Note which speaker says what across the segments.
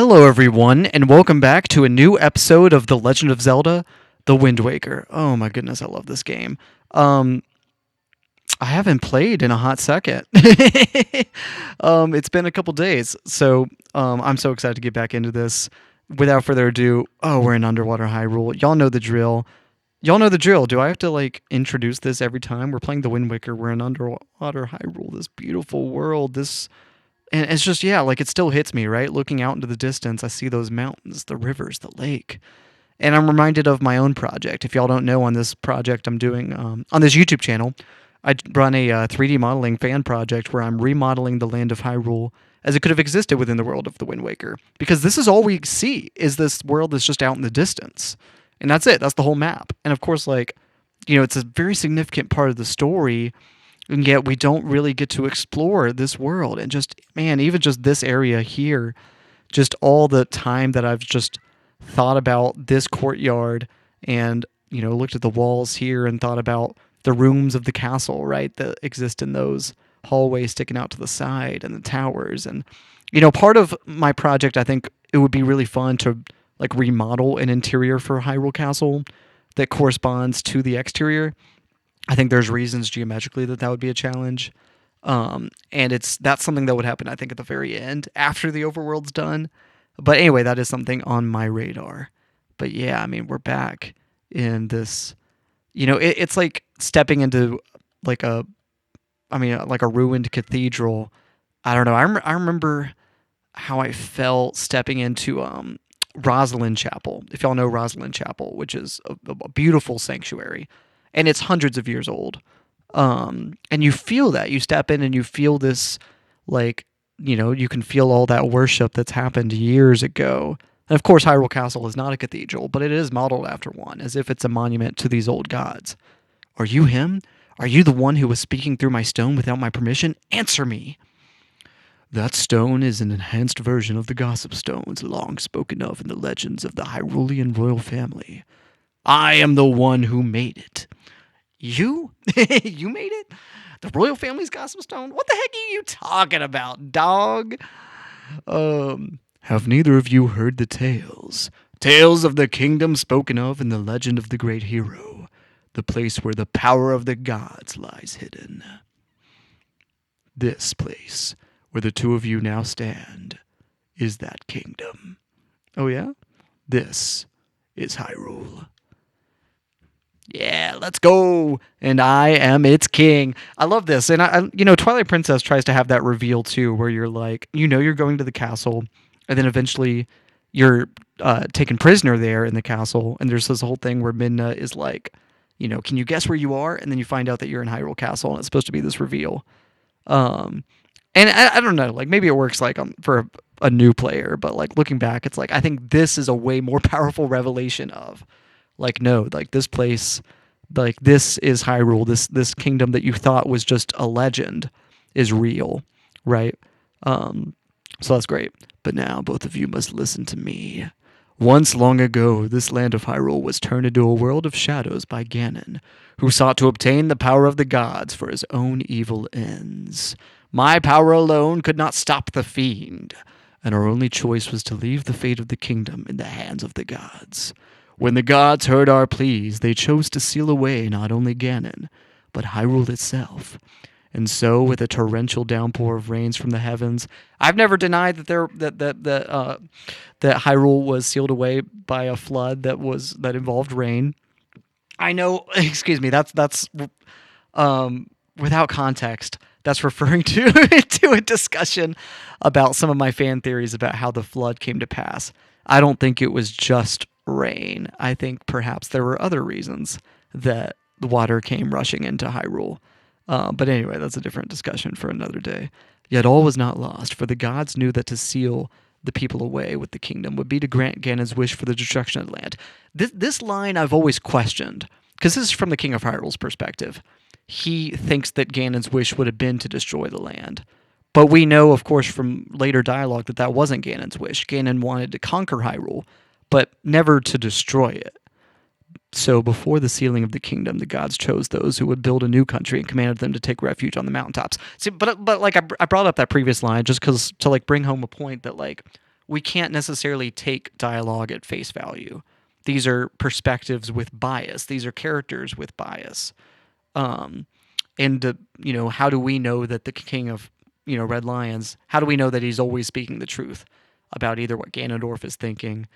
Speaker 1: Hello, everyone, and welcome back to a new episode of The Legend of Zelda: The Wind Waker. Oh my goodness, I love this game. Um, I haven't played in a hot second. It's been a couple days, so I'm so excited to get back into this. Without further ado, we're in Underwater Hyrule. Y'all know the drill. Y'all know the drill. Do I have to introduce this every time? We're playing The Wind Waker. We're in Underwater Hyrule. This beautiful world. And it's just, yeah, it still hits me, right? Looking out into the distance, I see those mountains, the rivers, the lake. And I'm reminded of my own project. If y'all don't know, on this project I'm doing, on this YouTube channel, I run a 3D modeling fan project where I'm remodeling the land of Hyrule as it could have existed within the world of the Wind Waker. Because this is all we see, is this world that's just out in the distance. And that's it. That's the whole map. And of course, it's a very significant part of the story, and yet we don't really get to explore this world. And just, man, even just this area here, just all the time that I've just thought about this courtyard and, looked at the walls here and thought about the rooms of the castle, right, that exist in those hallways sticking out to the side and the towers. And, part of my project, I think it would be really fun to remodel an interior for Hyrule Castle that corresponds to the exterior. I think there's reasons geometrically that would be a challenge. And that's something that would happen, I think, at the very end, after the overworld's done. But anyway, that is something on my radar. But yeah, I mean, we're back in this, it's like stepping into a ruined cathedral. I don't know. I remember how I felt stepping into Rosalind Chapel. If y'all know Rosalind Chapel, which is a beautiful sanctuary. And it's hundreds of years old. And you feel that. You step in and you feel this, you can feel all that worship that's happened years ago. And of course, Hyrule Castle is not a cathedral, but it is modeled after one, as if it's a monument to these old gods. Are you him? Are you the one who was speaking through my stone without my permission? Answer me. That stone is an enhanced version of the gossip stones long spoken of in the legends of the Hyrulean royal family. I am the one who made it. You? You made it? The royal family's gossip stone? What the heck are you talking about, dog? Have neither of you heard the tales? Tales of the kingdom spoken of in the legend of the great hero, the place where the power of the gods lies hidden. This place, where the two of you now stand, is that kingdom. Oh yeah? This is Hyrule. Yeah, let's go. And I am its king. I love this. And Twilight Princess tries to have that reveal too, where you're you're going to the castle, and then eventually you're taken prisoner there in the castle. And there's this whole thing where Midna is can you guess where you are? And then you find out that you're in Hyrule Castle, and it's supposed to be this reveal. And I don't know, maybe it works for a new player, but looking back, it's I think this is a way more powerful revelation of this place, this is Hyrule, this kingdom that you thought was just a legend is real, right? So that's great. But now both of you must listen to me. Once long ago, this land of Hyrule was turned into a world of shadows by Ganon, who sought to obtain the power of the gods for his own evil ends. My power alone could not stop the fiend, and our only choice was to leave the fate of the kingdom in the hands of the gods. When the gods heard our pleas, they chose to seal away not only Ganon, but Hyrule itself. And so, with a torrential downpour of rains from the heavens, I've never denied that Hyrule was sealed away by a flood that involved rain. I know, excuse me, that's without context. That's referring to a discussion about some of my fan theories about how the flood came to pass. I don't think it was just rain. I think perhaps there were other reasons that the water came rushing into Hyrule. But anyway, that's a different discussion for another day. Yet all was not lost, for the gods knew that to seal the people away with the kingdom would be to grant Ganon's wish for the destruction of the land. This line I've always questioned, because this is from the King of Hyrule's perspective. He thinks that Ganon's wish would have been to destroy the land. But we know, of course, from later dialogue that wasn't Ganon's wish. Ganon wanted to conquer Hyrule, but never to destroy it. So before the sealing of the kingdom, the gods chose those who would build a new country and commanded them to take refuge on the mountaintops. See, but I brought up that previous line just because to bring home a point that we can't necessarily take dialogue at face value. These are perspectives with bias. These are characters with bias. Um, and how do we know that the king of Red Lions? How do we know that he's always speaking the truth about either what Ganondorf is thinking,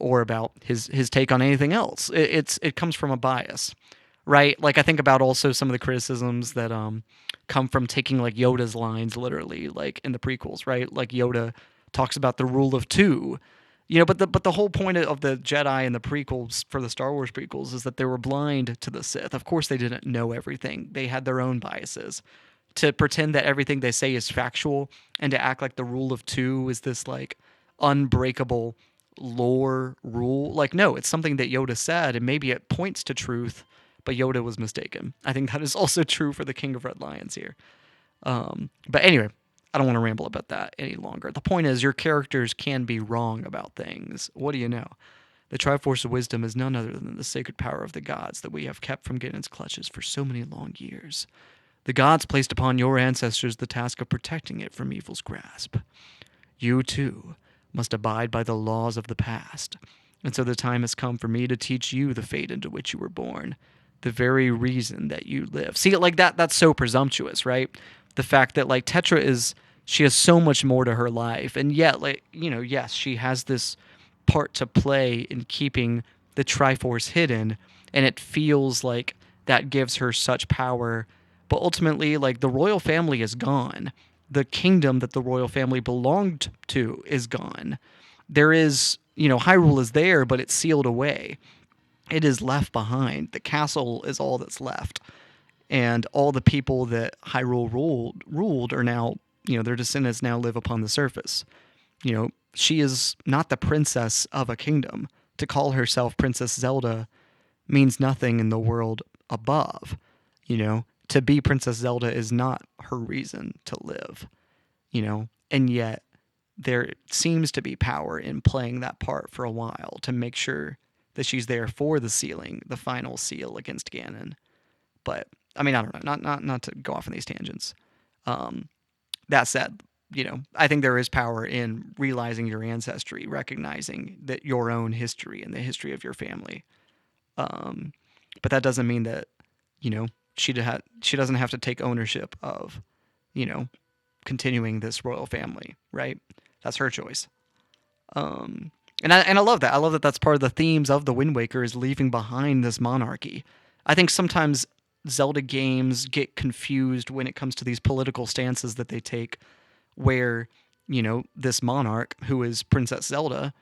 Speaker 1: or about his take on anything else? It comes from a bias, right? Like I think about also some of the criticisms that come from taking like Yoda's lines literally, like in the prequels, right? Like Yoda talks about the rule of two, but the whole point of the Jedi and the prequels for the Star Wars prequels is that they were blind to the Sith. Of course, they didn't know everything. They had their own biases. To pretend that everything they say is factual and to act like the rule of two is this like unbreakable lore rule. Like, no, it's something that Yoda said, and maybe it points to truth, but Yoda was mistaken. I think that is also true for the King of Red Lions here. But anyway, I don't want to ramble about that any longer. The point is, your characters can be wrong about things. What do you know? The Triforce of Wisdom is none other than the sacred power of the gods that we have kept from Ganon's clutches for so many long years. The gods placed upon your ancestors the task of protecting it from evil's grasp. You, too, must abide by the laws of the past. And so the time has come for me to teach you the fate into which you were born, the very reason that you live. See, like that's so presumptuous, right? The fact that like Tetra she has so much more to her life, and yet like yes, she has this part to play in keeping the Triforce hidden, and it feels like that gives her such power. But ultimately, like the royal family is gone. The kingdom that the royal family belonged to is gone. There is, Hyrule is there, but it's sealed away. It is left behind. The castle is all that's left. And all the people that Hyrule ruled are now, their descendants now live upon the surface. She is not the princess of a kingdom. To call herself Princess Zelda means nothing in the world above. To be Princess Zelda is not her reason to live, and yet there seems to be power in playing that part for a while to make sure that she's there for the final seal against Ganon. But I mean, I don't know, not to go off on these tangents. That said, I think there is power in realizing your ancestry, recognizing that your own history and the history of your family. But that doesn't mean that, she doesn't have to take ownership of, continuing this royal family, right? That's her choice. And I love that. I love that that's part of the themes of the Wind Waker is leaving behind this monarchy. I think sometimes Zelda games get confused when it comes to these political stances that they take, where this monarch who is Princess Zelda,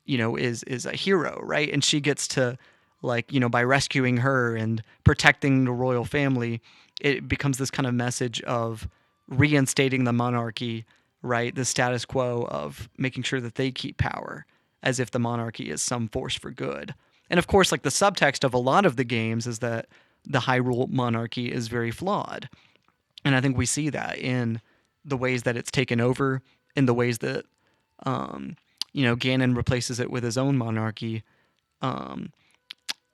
Speaker 1: is a hero, right? And she gets to by rescuing her and protecting the royal family, it becomes this kind of message of reinstating the monarchy, right? The status quo of making sure that they keep power, as if the monarchy is some force for good. And of course, like the subtext of a lot of the games is that the Hyrule monarchy is very flawed. And I think we see that in the ways that it's taken over, in the ways that, Ganon replaces it with his own monarchy.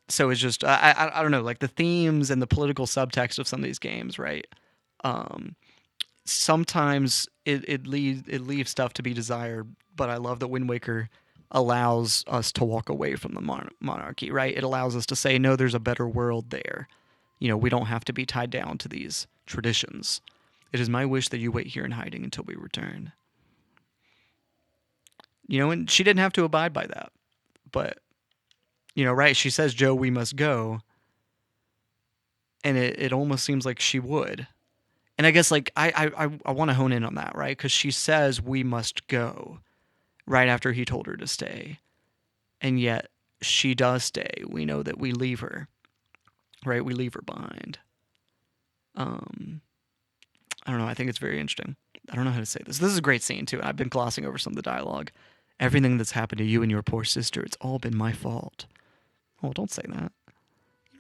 Speaker 1: So it's just, I don't know, like the themes and the political subtext of some of these games, right? Sometimes it leaves stuff to be desired, but I love that Wind Waker allows us to walk away from the monarchy, right? It allows us to say, no, there's a better world there. We don't have to be tied down to these traditions. It is my wish that you wait here in hiding until we return. And she didn't have to abide by that. But, right, she says, Joe, we must go. And it almost seems like she would. And I guess, like, I want to hone in on that, right? Because she says we must go right after he told her to stay. And yet she does stay. We know that we leave her, right? We leave her behind. I don't know. I think it's very interesting. I don't know how to say this. This is a great scene, too. I've been glossing over some of the dialogue. Everything that's happened to you and your poor sister, it's all been my fault. Oh, don't say that.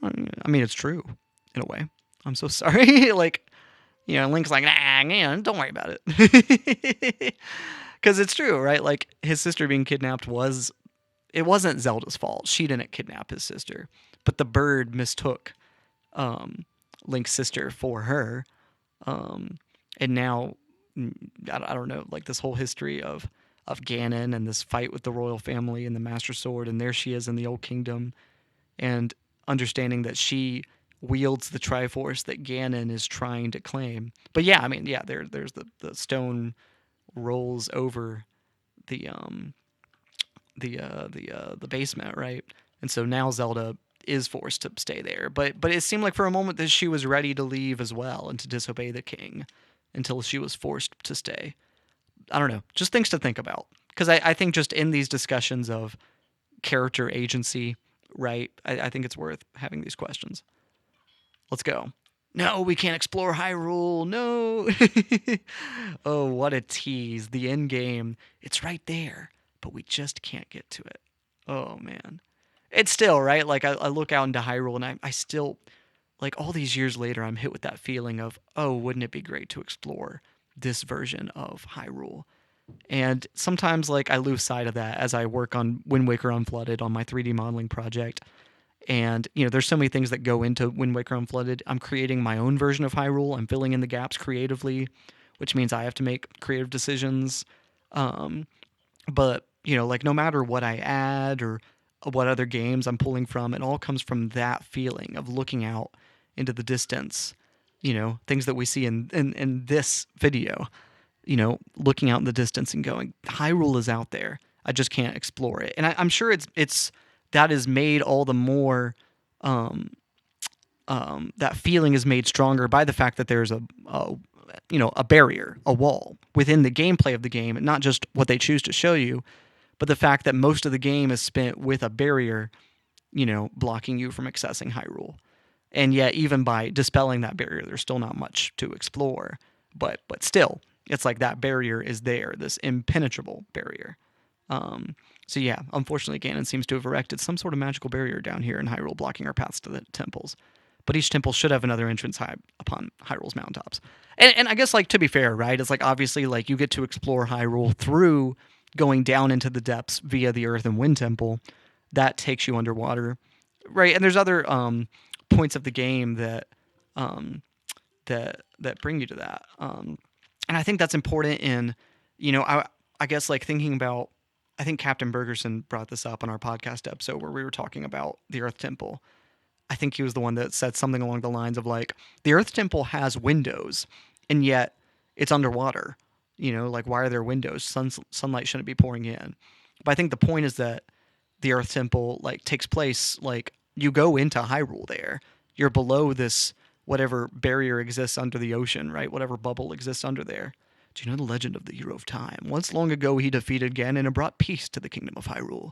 Speaker 1: I mean, it's true, in a way. I'm so sorry. Like, Link's like, nah, don't worry about it. Because it's true, right? Like, his sister being kidnapped it wasn't Zelda's fault. She didn't kidnap his sister. But the bird mistook Link's sister for her. And now I don't know, like this whole history of Ganon and this fight with the royal family and the Master Sword, and there she is in the Old Kingdom, and understanding that she wields the Triforce that Ganon is trying to claim. But yeah, I mean, yeah, there's the stone rolls over the the basement, right? And so now Zelda is forced to stay there. But it seemed like for a moment that she was ready to leave as well and to disobey the king until she was forced to stay. I don't know, just things to think about. Because I think just in these discussions of character agency, right, I think it's worth having these questions. Let's go. No, we can't explore Hyrule. No. Oh, what a tease. The end game. It's right there, but we just can't get to it. Oh, man. It's still, right? Like, I look out into Hyrule and I still, like, all these years later, I'm hit with that feeling of, oh, wouldn't it be great to explore this version of Hyrule? And sometimes, like, I lose sight of that as I work on Wind Waker Unflooded on my 3D modeling project. And, there's so many things that go into Wind Waker Unflooded. I'm creating my own version of Hyrule. I'm filling in the gaps creatively, which means I have to make creative decisions. Um, but, like no matter what I add or what other games I'm pulling from, it all comes from that feeling of looking out into the distance, things that we see in this video, looking out in the distance and going, Hyrule is out there. I just can't explore it. And I'm sure it's that is made all the more that feeling is made stronger by the fact that there's a barrier, a wall within the gameplay of the game, and not just what they choose to show you, but the fact that most of the game is spent with a barrier, blocking you from accessing Hyrule. And yet, even by dispelling that barrier, there's still not much to explore. But still, it's like that barrier is there, this impenetrable barrier. So yeah, unfortunately, Ganon seems to have erected some sort of magical barrier down here in Hyrule, blocking our paths to the temples. But each temple should have another entrance high upon Hyrule's mountaintops. And I guess, like, to be fair, right, it's like obviously, like, you get to explore Hyrule through going down into the depths via the Earth and Wind Temple. That takes you underwater, right? And there's other points of the game that that bring you to that. And I think that's important in, I guess, like, thinking about, I think Captain Bergerson brought this up on our podcast episode where we were talking about the Earth Temple. I think he was the one that said something along the lines of, like, the Earth Temple has windows, and yet it's underwater. Like, why are there windows? Sunlight shouldn't be pouring in. But I think the point is that the Earth Temple, like, takes place, like, you go into Hyrule there. You're below this, whatever barrier exists under the ocean, right? Whatever bubble exists under there. Do you know the legend of the Hero of Time? Once long ago he defeated Ganon and brought peace to the kingdom of Hyrule.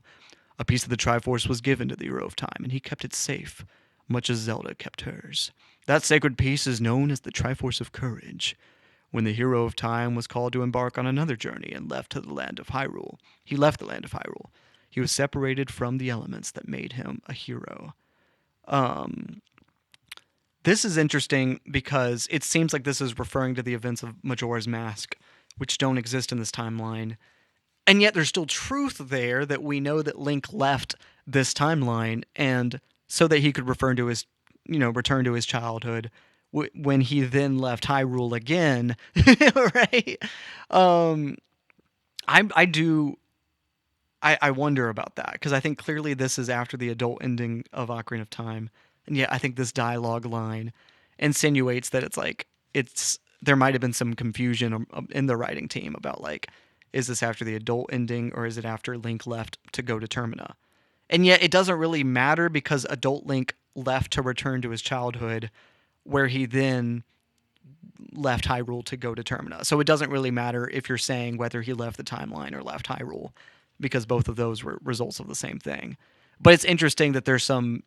Speaker 1: A piece of the Triforce was given to the Hero of Time, and he kept it safe, much as Zelda kept hers. That sacred piece is known as the Triforce of Courage. When the Hero of Time was called to embark on another journey and left the land of Hyrule, he was separated from the elements that made him a hero. This is interesting because it seems like this is referring to the events of Majora's Mask, which don't exist in this timeline. And yet there's still truth there that we know that Link left this timeline, and so that he could return to his childhood when he then left Hyrule again, right? I wonder about that, because I think clearly this is after the adult ending of Ocarina of Time, and yet I think this dialogue line insinuates that there might have been some confusion in the writing team about, like, is this after the adult ending or is it after Link left to go to Termina? And yet it doesn't really matter, because adult Link left to return to his childhood, where he then left Hyrule to go to Termina. So it doesn't really matter if you're saying whether he left the timeline or left Hyrule, because both of those were results of the same thing. But it's interesting that there's some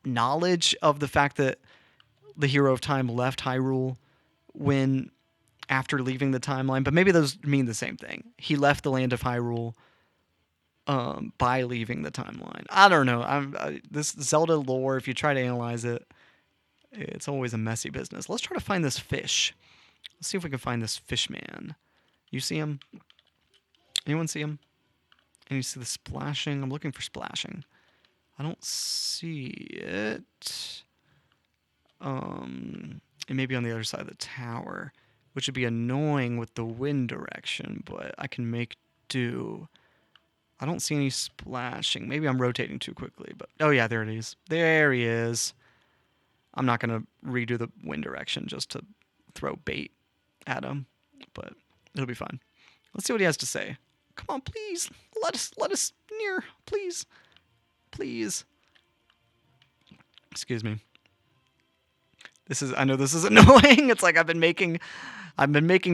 Speaker 1: knowledge of the fact that the Hero of Time left Hyrule when after leaving the timeline, but maybe those mean the same thing. He left the land of Hyrule by leaving the timeline. I don't know. This Zelda lore, if you try to analyze it, it's always a messy business. Let's try to find this fish. Let's see if we can find this fish man. You see him? Anyone see him? And you see the splashing? I'm looking for splashing. I don't see it. It may be on the other side of the tower. which would be annoying with the wind direction, but I can make do. I don't see any splashing. Maybe I'm rotating too quickly, but oh yeah, there it is. There he is. I'm not going to redo the wind direction just to throw bait at him, but it'll be fun. Let's see what he has to say. Come on, please. Let us near, please. Please. Excuse me. I know this is annoying. It's like I've been making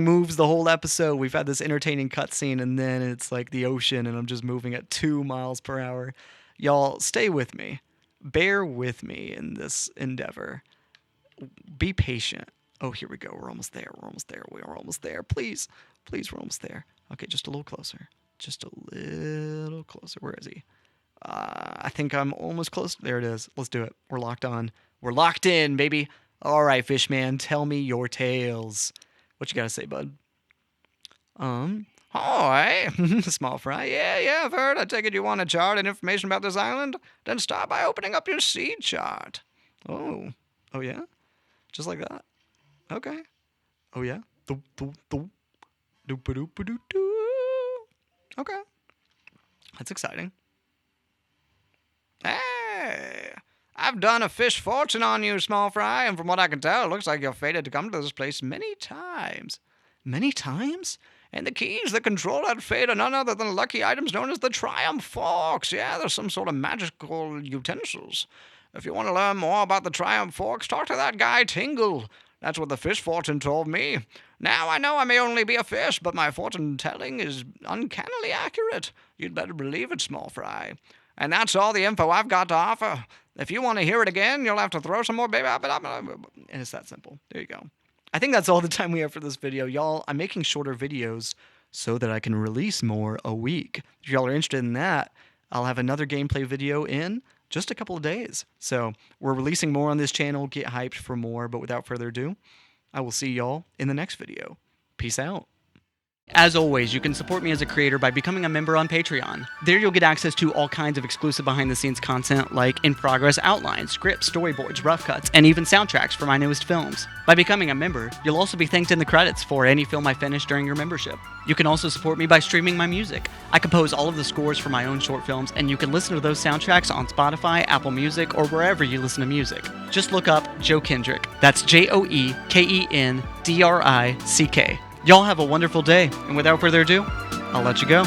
Speaker 1: moves the whole episode. We've had this entertaining cutscene, and then it's like the ocean, and I'm just moving at 2 miles per hour. Y'all, stay with me. Bear with me in this endeavor. Be patient. Oh, here we go. We're almost there. We're almost there. Please. Please, we're almost there. Okay, just a little closer. Just a little closer. Where is he? I think I'm almost close. There it is. Let's do it. We're locked on. We're locked in, baby. All right, Fishman, tell me your tales. What you gotta say, bud? Hi, small fry. Yeah, I've heard. I take it you want a chart and information about this island? Then start by opening up your seed chart. Oh yeah? Just like that? Okay. Oh yeah? Okay. That's exciting. Hey! I've done a fish fortune on you, small fry, and from what I can tell, it looks like you're fated to come to this place many times. Many times? And the keys that control that fate are none other than lucky items known as the Triumph Forks. Yeah, they're some sort of magical utensils. If you want to learn more about the Triumph Forks, talk to that guy Tingle. That's what the fish fortune told me. Now I know I may only be a fish, but my fortune-telling is uncannily accurate. You'd better believe it, small fry. And that's all the info I've got to offer. If you want to hear it again, you'll have to throw some more baby. And it's that simple. There you go. I think that's all the time we have for this video. Y'all, I'm making shorter videos so that I can release more a week. If y'all are interested in that, I'll have another gameplay video in just a couple of days. So we're releasing more on this channel. Get hyped for more. But without further ado, I will see y'all in the next video. Peace out. As always, you can support me as a creator by becoming a member on Patreon. There you'll get access to all kinds of exclusive behind-the-scenes content like in-progress outlines, scripts, storyboards, rough cuts, and even soundtracks for my newest films. By becoming a member, you'll also be thanked in the credits for any film I finish during your membership. You can also support me by streaming my music. I compose all of the scores for my own short films, and you can listen to those soundtracks on Spotify, Apple Music, or wherever you listen to music. Just look up Joe Kendrick. That's JoeKendrick. Y'all have a wonderful day, and without further ado, I'll let you go.